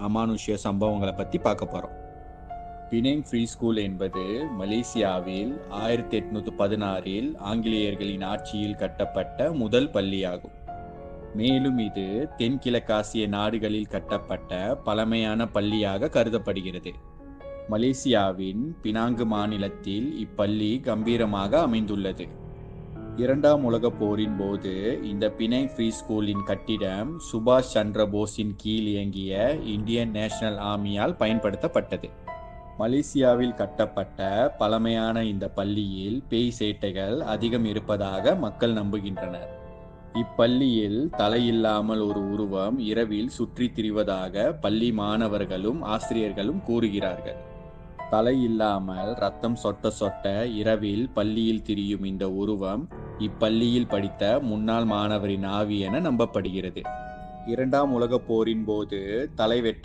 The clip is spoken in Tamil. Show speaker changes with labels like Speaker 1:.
Speaker 1: அமானுஷ்ய சம்பவங்களை பற்றி பார்க்க போகிறோம். பினாங் ஃப்ரீ ஸ்கூல் என்பது மலேசியாவில் 1816இல் ஆங்கிலேயர்களின் ஆட்சியில் கட்டப்பட்ட முதல் பள்ளியாகும். மேலும் இது தென்கிழக்காசிய நாடுகளில் கட்டப்பட்ட பழமையான பள்ளியாக கருதப்படுகிறது. மலேசியாவின் பினாங்கு மாநிலத்தில் இப்பள்ளி கம்பீரமாக அமைந்துள்ளது. இரண்டாம் உலகப் போரின் போது இந்த பினாங் ஃப்ரீ ஸ்கூலின் கட்டிடம் சுபாஷ் சந்திர போஸின் கீழ் இயங்கிய இந்தியன் நேஷனல் ஆர்மியால் பயன்படுத்தப்பட்டது. மலேசியாவில் கட்டப்பட்ட பழமையான இந்த பள்ளியில் பேய் சேட்டைகள் அதிகம் இருப்பதாக மக்கள் நம்புகின்றனர். இப்பள்ளியில் தலையில்லாமல் ஒரு உருவம் இரவில் சுற்றித் திரிவதாக பள்ளி மாணவர்களும் ஆசிரியர்களும் கூறுகிறார்கள். தலையில்லாமல் ரத்தம் சொட்ட சொட்ட இரவில் பள்ளியில் திரியும் இந்த உருவம் இப்பள்ளியில் படித்த முன்னாள் மாணவரின் ஆவி என நம்பப்படுகிறது. இரண்டாம் உலகப் போரின் போது தலை வெட்ட